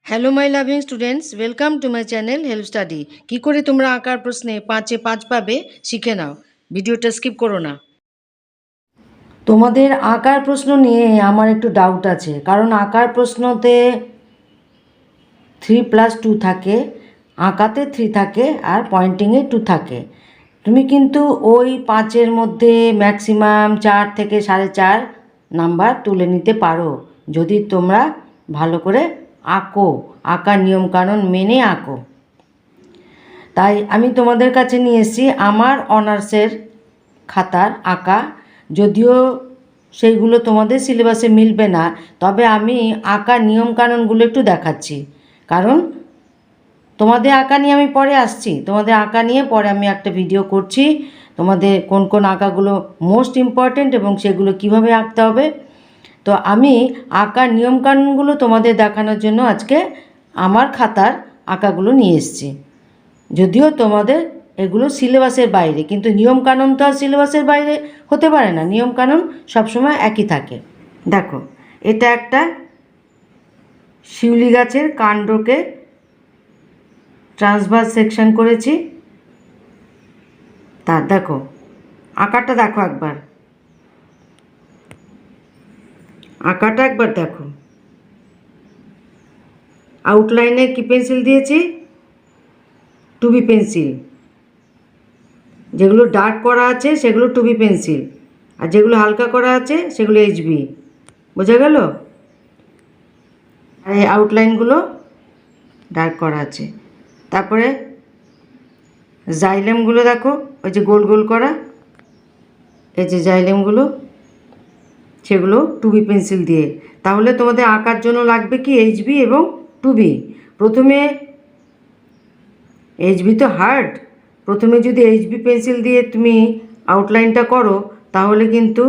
Hello my loving students, welcome to my channel Help Study. কী করে তোমরা আঁকার প্রশ্নে 5-এ 5 পাবে শিখে নাও, ভিডিওটা স্কিপ করো না। তোমাদের আঁকার প্রশ্ন নিয়ে আমার একটু ডাউট আছে, কারণ আঁকার প্রশ্নতে 3+2 থাকে, আঁকাতে 3 থাকে আর পয়েন্টিংয়ে 2 থাকে। তুমি কিন্তু ওই 5-এর মধ্যে ম্যাক্সিমাম 4 থেকে 4.5 নাম্বার তুলে নিতে পারো যদি তোমরা ভালো করে আঁকো, আঁকার নিয়মকানুন মেনে আঁকো। তাই আমি তোমাদের কাছে নিয়ে এসেছি আমার অনার্সের খাতার আঁকা। যদিও সেইগুলো তোমাদের সিলেবাসে মিলবে না, তবে আমি আঁকার নিয়মকানুনগুলো একটু দেখাচ্ছি, কারণ তোমাদের আঁকা নিয়ে আমি পরে আসছি। তোমাদের আঁকা নিয়ে পরে আমি একটা ভিডিও করছি, তোমাদের কোন কোন আঁকাগুলো মোস্ট ইম্পর্ট্যান্ট এবং সেগুলো কিভাবে আঁকতে হবে। তো আমি আঁকার নিয়মকানুনগুলো তোমাদের দেখানোর জন্য আজকে আমার খাতার আঁকাগুলো নিয়ে এসেছি। যদিও তোমাদের এগুলো সিলেবাসের বাইরে, কিন্তু নিয়মকানুন তো আর সিলেবাসের বাইরে হতে পারে না, নিয়মকানুন সবসময় একই থাকে। দেখো, এটা একটা শিউলি গাছের কাণ্ডকে ট্রান্সভার্স সেকশন করেছি। তার দেখো আঁকাটা দেখো একবার, আঁকাটা একবার দেখো। আউটলাইনে কি পেন্সিল দিয়েছি? 2B pencil. যেগুলো ডার্ক করা আছে সেগুলো 2B পেন্সিল, আর যেগুলো হালকা করা আছে সেগুলো HB। বোঝা গেল? আর এই আউটলাইনগুলো ডার্ক করা আছে। তারপরে জাইলেমগুলো দেখো, ওই যে গোল গোল করা, এই যে জাইলেমগুলো, সেগুলো 2B পেন্সিল দিয়ে। তাহলে তোমাদের আঁকার জন্য লাগবে কি HB এবং 2B। প্রথমে HB তো হার্ড, প্রথমে যদি HB পেন্সিল দিয়ে তুমি আউটলাইনটা করো তাহলে কিন্তু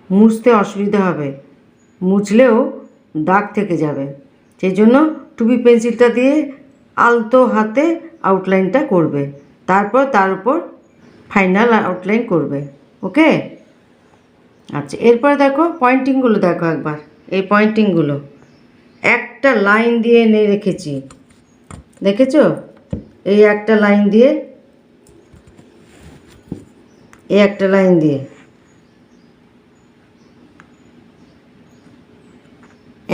মুছতে অসুবিধা হবে, মুছলেও দাগ থেকে যাবে। সেই জন্য 2B পেন্সিলটা দিয়ে আলতো হাতে আউটলাইনটা করবে, তারপর তার উপর ফাইনাল আউটলাইন করবে। ওকে? আচ্ছা, এরপরে দেখো পয়েন্টিংগুলো দেখো একবার। এই পয়েন্টিংগুলো একটা লাইন দিয়ে এনে রেখেছি, দেখেছো? এই একটা লাইন দিয়ে, এই একটা লাইন দিয়ে,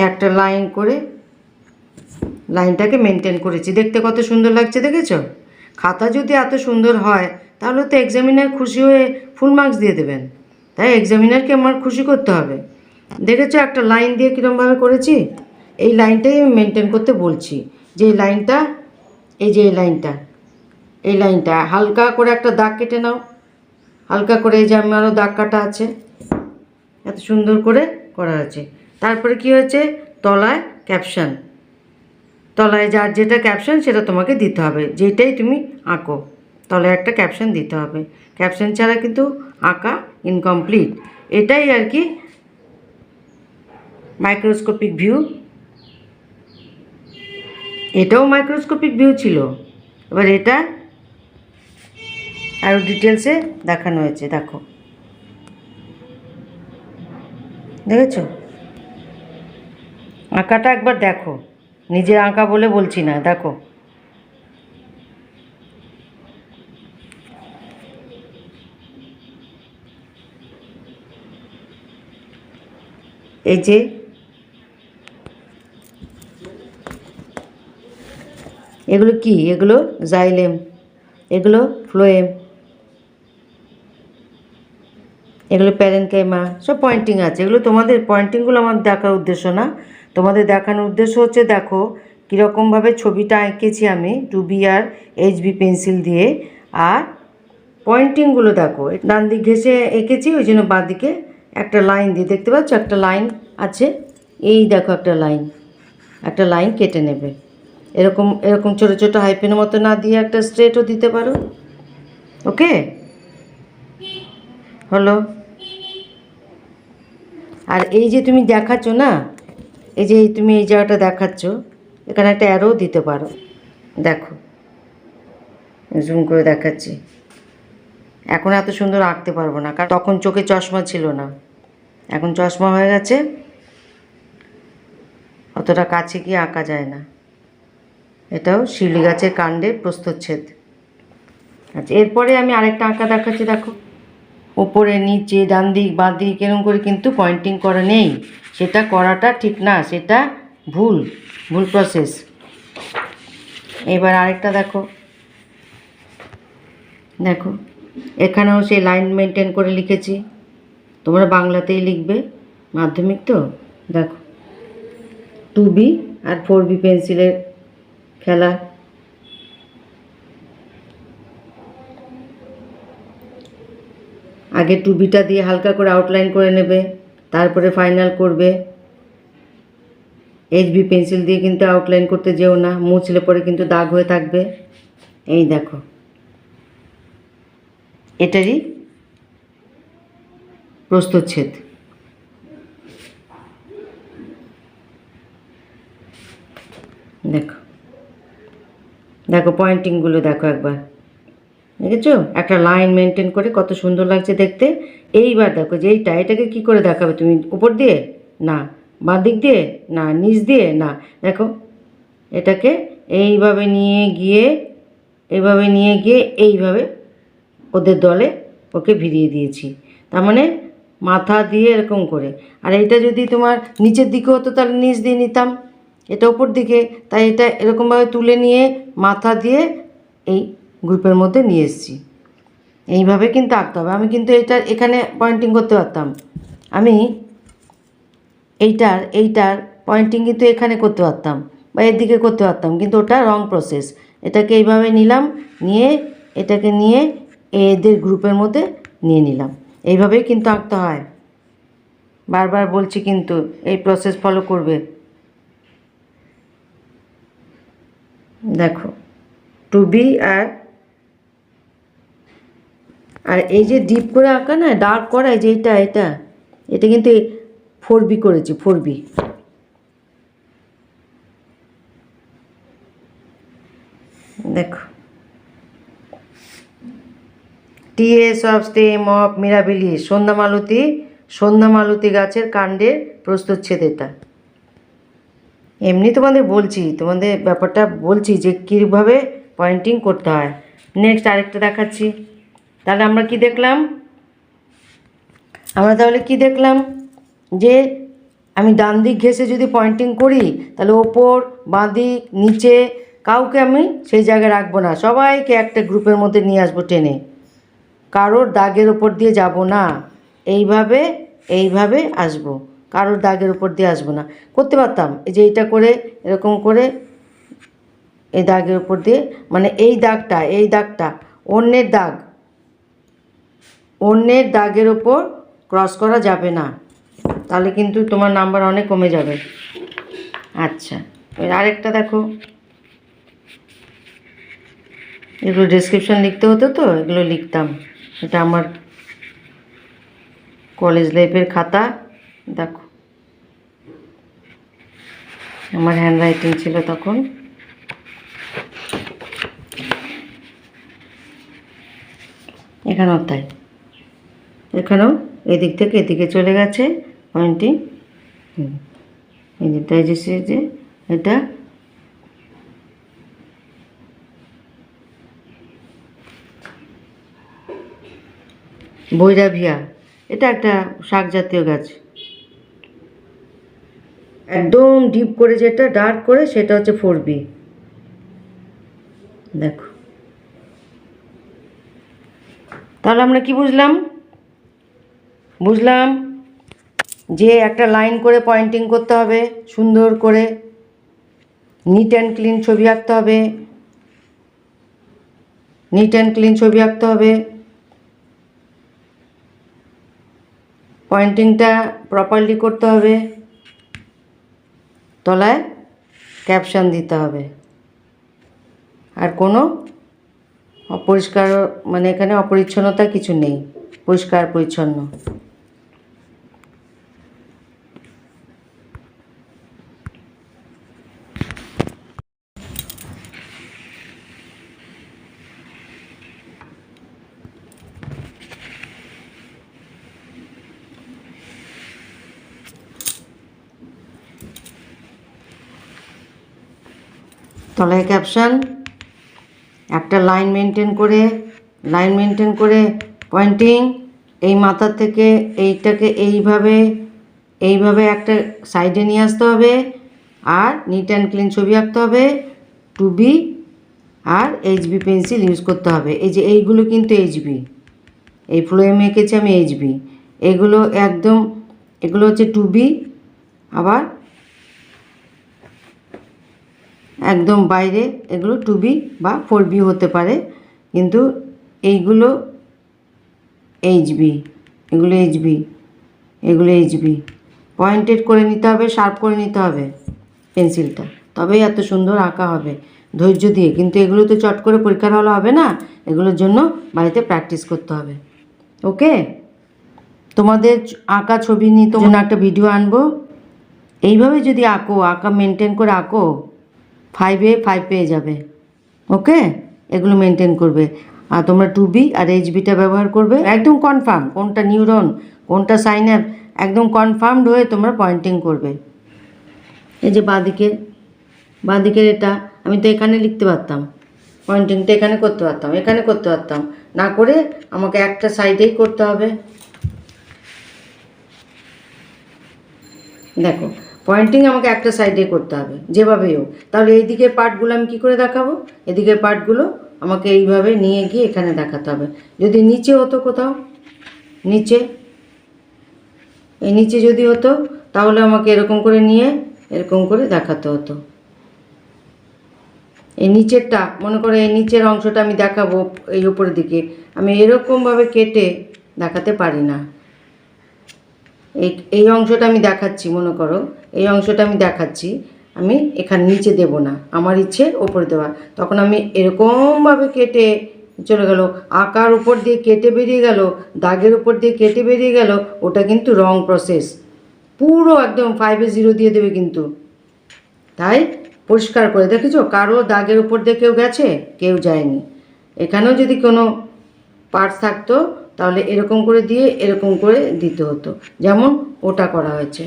একটা লাইন করে লাইনটাকে মেনটেন করেছি। দেখতে কত সুন্দর লাগছে, দেখেছো? খাতা যদি এত সুন্দর হয় তাহলে তো এক্সামিনার খুশি হয়ে ফুল মার্কস দিয়ে দেবেন। তাই এক্সামিনারকে আমার খুশি করতে হবে। দেখেছো একটা লাইন দিয়ে কীরকমভাবে করেছি? এই লাইনটাই আমি মেনটেন করতে বলছি, যে এই লাইনটা, এই যে এই লাইনটা, এই লাইনটা হালকা করে একটা দাগ কেটে নাও, হালকা করে। এই যে আমারও দাগ কাটা আছে, এত সুন্দর করে করা আছে। তারপরে কি হয়েছে? তলায় ক্যাপশন, তলায় যার যেটা ক্যাপশন সেটা তোমাকে দিতে হবে, যেটাই তুমি আঁকো তলায় একটা ক্যাপশন দিতে হবে। ক্যাপশন ছাড়া কিন্তু আঁকা ইনকমপ্লিট। এটাই আর কি মাইক্রোস্কোপিক ভিউ। এটাও মাইক্রোস্কোপিক ভিউ ছিল, এবার এটা আরও ডিটেলসে দেখানো হয়েছে। দেখো, দেখেছো? আঁকাটা একবার দেখো, নিজের আঁকা বলে বলছি না, দেখো। এই যে এগুলো কি? এগুলো জাইলেম, এগুলো ফ্লোয়েম, এগুলো প্যারেনকাইমা, সব পয়েন্টিং আছে। এগুলো তোমাদের পয়েন্টিংগুলো আমার দেখার উদ্দেশ্য না, তোমাদের দেখানোর উদ্দেশ্য হচ্ছে দেখো কীরকমভাবে ছবিটা এঁকেছি আমি 2B আর HB পেন্সিল দিয়ে। আর পয়েন্টিংগুলো দেখো, ডান দিক ঘেঁষে এঁকেছি, ওই জন্য বাঁ দিকে একটা লাইন দিয়ে, দেখতে পাচ্ছ একটা লাইন আছে, এই দেখো একটা লাইন, একটা লাইন কেটে নেবে। এরকম এরকম ছোটো ছোটো হাইপেনের মতো না দিয়ে একটা স্ট্রেটও দিতে পারো। ওকে? হলো? আর এই যে তুমি দেখাচ্ছ না, এই যে তুমি এই জায়গাটা দেখাচ্ছ, এখানে একটা অ্যারো দিতে পারো। দেখো, জুম করে দেখাচ্ছি। এখন এত সুন্দর আঁকতে পারবো না, কারণ তখন চোখে চশমা ছিল না, এখন চশমা হয়ে গেছে। অতটা কাছে গিয়ে আঁকা যায় না। এটাও শিউলি গাছের কাণ্ডের প্রস্থচ্ছেদ। আচ্ছা, এরপরে আমি আরেকটা আঁকা দেখাচ্ছি, দেখো। ওপরে নিচে ডান দিক বাঁ দিক এরকম করে কিন্তু পয়েন্টিং করা নেই, সেটা করাটা ঠিক না, সেটা ভুল ভুল প্রসেস। এবার আরেকটা দেখো, দেখো এখানেও সেই লাইন মেনটেন করে লিখেছি। তোমরা বাংলাতেই লিখবে, মাধ্যমিক তো। দেখো 2B আর 4B পেন্সিলের খেলা। আগে 2Bটা দিয়ে হালকা করে আউটলাইন করে নেবে, তারপরে ফাইনাল করবে। HB পেন্সিল দিয়ে কিন্তু আউটলাইন করতে যেও না, মুছলে পরে কিন্তু দাগ হয়ে থাকবে। এই দেখো, এটারই প্রস্থচ্ছেদ। দেখো দেখো পয়েন্টিংগুলো দেখো একবার, দেখেছো? একটা লাইন মেনটেন করে কত সুন্দর লাগছে দেখতে। এইবার দেখো যে এটাকে কি করে দেখাবে তুমি? উপর দিয়ে না, বাঁ দিক দিয়ে না, নিচ দিয়ে না, দেখো এটাকে এইভাবে নিয়ে গিয়ে এইভাবে ওদের দলে ওকে ভিড়িয়ে দিয়েছি। তার মানে মাথা দিয়ে এরকম করে। আর এইটা যদি তোমার নিচের দিকে হতো তাহলে নিচ দিয়ে নিতাম, এটা ওপর দিকে, তাই এটা এরকমভাবে তুলে নিয়ে মাথা দিয়ে এই গ্রুপের মধ্যে নিয়ে এসেছি। এইভাবে কিন্তু আঁকতে হবে। আমি কিন্তু এখানে পয়েন্টিং করতে পারতাম, আমি এইটার পয়েন্টিং কিন্তু এখানে করতে পারতাম বা এর দিকে করতে পারতাম, কিন্তু ওটা রং প্রসেস। এটাকে এইভাবে নিলাম, নিয়ে এটাকে নিয়ে এদের গ্রুপের মধ্যে নিয়ে নিলাম। এইভাবেই কিন্তু আঁকতে হয়। বারবার বলছি কিন্তু এই প্রসেস ফলো করবে। দেখো 2B আর এই যে ডিপ করে আঁকা না, ডার্ক করা, যে এটা কিন্তু 4B করেছি, 4B। দেখো TS of stem of Mirabilis, সন্ধ্যামালতী গাছের কাণ্ডের প্রস্থচ্ছেদ এটা। এমনি তোমাদের বলছি, তোমাদের ব্যাপারটা বলছি যে কীভাবে পয়েন্টিং করতে হয়। নেক্সট আরেকটা দেখাচ্ছি। তাহলে আমরা কি দেখলাম? যে আমি ডান দিক ঘেঁষে যদি পয়েন্টিং করি তাহলে ওপর বাঁ দিক নিচে কাউকে আমি সেই জায়গায় রাখবো না, সবাইকে একটা গ্রুপের মধ্যে নিয়ে আসবো টেনে, কারোর দাগের ওপর দিয়ে যাব না। এইভাবে আসবো, কারোর দাগের ওপর দিয়ে আসবো না। করতে পারতাম এই যে এইটা করে এরকম করে এই দাগের ওপর দিয়ে, মানে এই দাগটা অন্যের দাগের ওপর ক্রস করা যাবে না, তাহলে কিন্তু তোমার নাম্বার অনেক কমে যাবে। আচ্ছা, আরেকটা দেখো, এগুলো ডেসক্রিপশন লিখতে হতো তো এগুলো লিখতাম। এটা আমার কলেজ লাইফের খাতা, দেখো আমার হ্যান্ড রাইটিং ছিল তখন। এখানেও তাই, এখানেও এদিক থেকে এদিকে চলে গেছে পয়েন্টিং। এই যে এটা বৈরাভিয়া, এটা একটা শাক জাতীয় গাছ। একদম ডিপ করে যেটা ডার্ক করে সেটা হচ্ছে 4B। দেখো তাহলে আমরা কি বুঝলাম যে একটা লাইন করে পয়েন্টিং করতে হবে, সুন্দর করে নিট অ্যান্ড ক্লিন ছবি আঁকতে হবে, পয়েন্টিংটা প্রপারলি করতে হবে, তলায় ক্যাপশন দিতে হবে। আর কোনো অপরিষ্কার, মানে এখানে অপরিচ্ছন্নতা কিছু নেই, পরিষ্কার পরিচ্ছন্ন। তলায় ক্যাপশন, একটা লাইন মেনটেন করে পয়েন্টিং, এই মাথার থেকে এইটাকে এইভাবে একটা সাইডে নিয়ে আসতে হবে, আর নিট অ্যান্ড ক্লিন ছবি আঁকতে হবে, 2B আর HB পেন্সিল ইউজ করতে হবে। এই যে এইগুলো কিন্তু HB, এই ফ্লোয়েম এঁকেছি আমি HB, এগুলো এগুলো হচ্ছে 2B, আবার একদম বাইরে এগুলো 2B বা 4B হতে পারে, কিন্তু এইগুলো HB, এগুলো HB পয়েন্টেড করে নিতে হবে, শার্প করে নিতে হবে পেন্সিলটা, তবেই এত সুন্দর আঁকা হবে ধৈর্য দিয়ে। কিন্তু এগুলো তো চট করে পরীক্ষার হলে হবে না, এগুলোর জন্য বাড়িতে প্র্যাকটিস করতে হবে। ওকে, তোমাদের আঁকা ছবি নিয়ে তোমার একটা ভিডিও আনবো। এইভাবে যদি আঁকা মেনটেন করে আঁকো, 5 পেয়ে যাবে। ওকে, এগুলো মেনটেন করবে, আর তোমরা 2B আর HBটা ব্যবহার করবে, একদম কনফার্ম কোনটা নিউরন কোনটা সাইন্যাপস, একদম কনফার্মড হয়ে তোমরা পয়েন্টিং করবে। এই যে বাঁদিকের এটা আমি তো এখানে লিখতে পারতাম, পয়েন্টিংটা এখানে করতে পারতাম, না করে আমাকে একটা সাইডেই করতে হবে। দেখো, পয়েন্টিং আমাকে একটা সাইডে করতে হবে যেভাবেই হোক। তাহলে এই দিকের পার্টগুলো আমি কী করে দেখাবো? এদিকের পার্টগুলো আমাকে এইভাবে নিয়ে গিয়ে এখানে দেখাতে হবে। যদি নিচে হতো কোথাও, নিচে যদি হতো, তাহলে আমাকে এরকম করে নিয়ে এরকম করে দেখাতে হতো। এই নিচেরটা মনে করো, এই নিচের অংশটা আমি দেখাবো এই উপরের দিকে, আমি এরকমভাবে কেটে দেখাতে পারি না। এই অংশটা আমি দেখাচ্ছি, মনে করো এই অংশটা আমি দেখাচ্ছি, আমি এখানে নিচে দেব না, আমার ইচ্ছে ওপরে দেওয়া, তখন আমি এরকমভাবে কেটে চলে গেল, আঁকার উপর দিয়ে কেটে বেরিয়ে গেল, দাগের উপর দিয়ে কেটে বেরিয়ে গেল, ওটা কিন্তু রং প্রসেস, পুরো একদম 5-এ 0 দিয়ে দেবে কিন্তু। তাই পরিষ্কার করে দেখেছো, কারো দাগের উপর দিয়ে কেউ গেছে, কেউ যায়নি। এখানেও যদি কোনো পার্টস থাকতো তাহলে এরকম করে দিয়ে এরকম করে দিতে হতো, যেমন ওটা করা হয়েছে,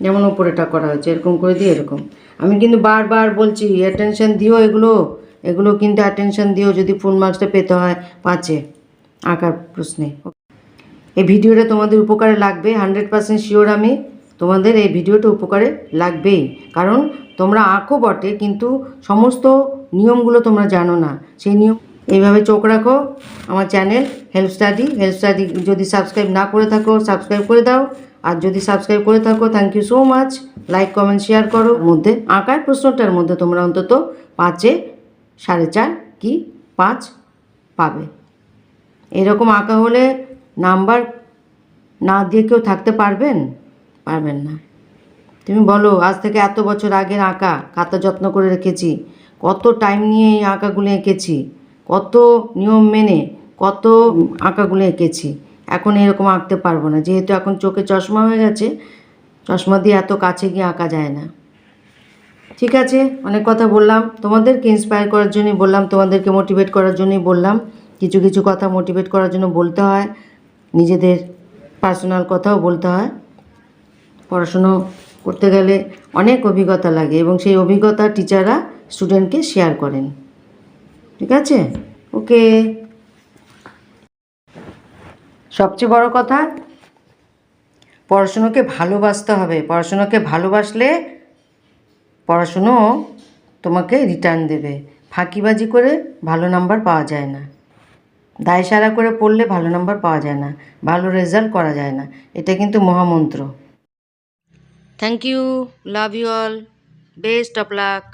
যেমন ওপরেটা করা হয়েছে, এরকম করে দিয়ে এরকম। আমি কিন্তু বারবার বলছি অ্যাটেনশন দিও, এগুলো কিন্তু অ্যাটেনশন দিও যদি ফুল মার্কসটা পেতে হয় 5-এ আঁকার প্রশ্নে। এই ভিডিওটা তোমাদের উপকারে লাগবে, 100% শিওর আমি, তোমাদের এই ভিডিওটা উপকারে লাগবেই। কারণ তোমরা আঁকো বটে, কিন্তু সমস্ত নিয়মগুলো তোমরা জানো না। সেই নিয়ম এইভাবে চোখ রাখো। আমার চ্যানেল হেল্প স্টাডি যদি সাবস্ক্রাইব না করে থাকো, সাবস্ক্রাইব করে দাও, আর যদি সাবস্ক্রাইব করে থাকো thank you so much. Like comment share করো। মধ্যে আঁকার প্রশ্নটার মধ্যে তোমরা অন্তত 5-এ 4.5 কি 5 পাবে। এরকম আঁকা হলে নাম্বার না দিয়ে কেউ থাকতে পারবেন না। তুমি বলো, আজ থেকে এত বছর আগের আঁকা, খাতা যত্ন করে রেখেছি, কত টাইম নিয়ে এই আঁকাগুলো এঁকেছি, কত নিয়ম মেনে কত আঁকাগুলো এঁকেছি, এখন এরকম আঁকতে পারবো না, যেহেতু এখন চোখে চশমা হয়ে গেছে, চশমা দিয়ে এত কাছে গিয়ে আঁকা যায় না। ঠিক আছে, অনেক কথা বললাম, তোমাদেরকে ইন্সপায়ার করার জন্যই বললাম, তোমাদেরকে মোটিভেট করার জন্যই বললাম। কিছু কথা মোটিভেট করার জন্য বলতে হয়, নিজেদের পার্সোনাল কথাও বলতে হয়। পড়াশুনো করতে গেলে অনেক অভিজ্ঞতা লাগে, এবং সেই অভিজ্ঞতা টিচাররা স্টুডেন্টকে শেয়ার করেন। ঠিক আছে, ওকে। সবচেয়ে বড় কথা, পড়াশুনোকে ভালোবাসতে হবে। পড়াশুনোকে ভালোবাসলে পড়াশুনো তোমাকে রিটার্ন দেবে। ফাঁকিবাজি করে ভালো নাম্বার পাওয়া যায় না, দায়সারা করে পড়লে ভালো নাম্বার পাওয়া যায় না, ভালো রেজাল্ট করা যায় না। এটা কিন্তু মহামন্ত্র। Thank you, love you all, best of lakh.